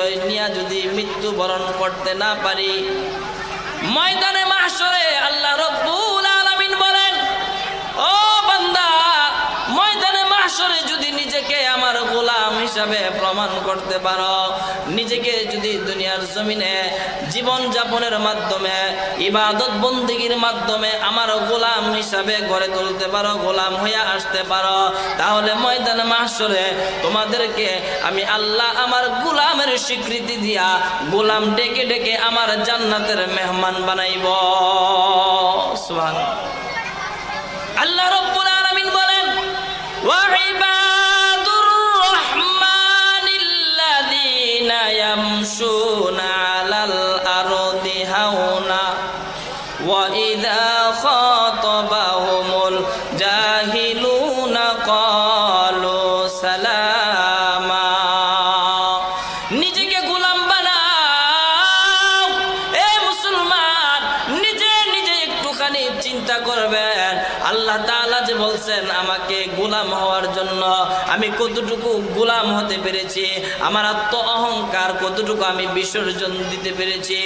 পরিচয় নিয়ে যদি মৃত্যুবরণ করতে না পারি, ময়দানে মাহশরে আল্লাহ রব্বুল আলামিন বলেন, ও বান্দা, ময়দানে মাহশরে যদি নিজেকে আমার গোলাম হিসাবে প্রমাণ করতে পারো, নিজেকে যদি দুনিয়ার জমিনে জীবন যাপনের মাধ্যমে ইবাদত বন্দেগীর মাধ্যমে আমার গোলাম হিসাবে গড়ে তুলতে পারো, গোলাম হয়ে আসতে পারো, তাহলে ময়দানে মাহশরে তোমাদেরকে আমি আল্লাহ আমার গোলামের স্বীকৃতি দিয়া গোলাম ডেকে ডেকে আমার জান্নাতের মেহমান বানাইব। সুবহানাল্লাহ। আল্লাহ রাব্বুল আলামিন বলেন, ওয়া ইবাদুর রাহমানিল্লাযীনা ইয়ামশুনা আলাল আরদি হাওনা ওয়া ইযা খাতাবাহুমুল জাহিলুনা ক্বালু সালামা। নিজেকে গোলাম বানাও। এ মুসলমান, নিজে নিজে একটুখানি চিন্তা করবেন, আল্লাহ তাআলা যে বলছেন আমাকে গোলাম হওয়ার জন্য, আমি কতটুকু গোলাম হতে পেরেছি, আমার আত্ম অহংকার কতটুকু আমি বিসর্জন দিতে পেরেছি।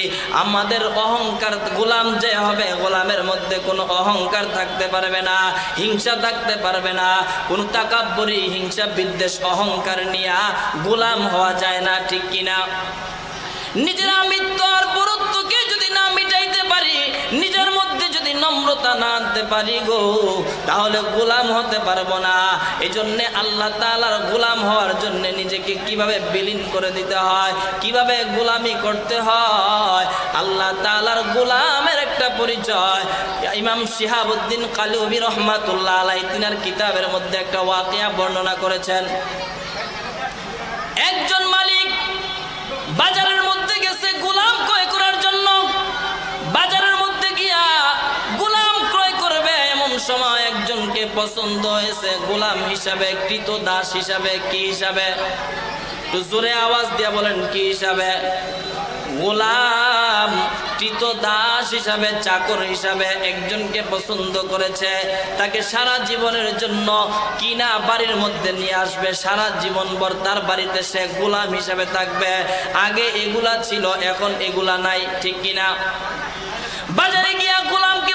আমাদের অহংকার, গোলাম যে হবে, গোলামের মধ্যে কোনো অহংকার থাকতে পারবে না, হিংসা থাকতে পারবে না, কোনো তাকাব্বুরি, হিংসা বিদ্বেষ অহংকার নিয়ে গোলাম হওয়া যায় না, ঠিক কিনা? নিজের আমিত্ব আর পুরুত্বকে যদি না মিটাইতে পারি, নিজের মধ্যে যদি নম্রতা না আনতে পারি গো, তাহলে গোলাম হতে পারবো না। এই জন্যে আল্লাহ তাআলার গোলাম হওয়ার জন্য নিজেকে কিভাবে বিলীন করে দিতে হয়, কিভাবে গোলামি করতে হয়, আল্লাহ তাআলার গোলামের একটা পরিচয় ইমাম শিহাবুদ্দিন কালুবি রহমাতুল্লাহ আলাইহি তিনার কিতাবের মধ্যে একটা ওয়াকিয়া বর্ণনা করেছেন। একজন মালিক বাজারের মধ্যে গেছে গোলাম ক্রয় করার জন্য। বাজারের মধ্যে গিয়া গোলাম ক্রয় করবে, এমন সময় একজনকে পছন্দ হয়েছে গোলাম হিসাবে, কৃতদাস হিসাবে। কি হিসাবে? একটু জোরে আওয়াজ দিয়া বলেন, কি হিসাবে? গোলাম, কৃতদাস হিসাবে, চাকর হিসাবে একজনকে পছন্দ করেছে। তাকে সারা জীবনের জন্য কিনা বাড়ির মধ্যে নিয়ে আসবে, সারা জীবনভর তার বাড়িতে সে গোলাম হিসাবে থাকবে। আগে এগুলা ছিল, এখন এগুলা নাই, ঠিক কিনা? বাজারে গিয়া গোলামকে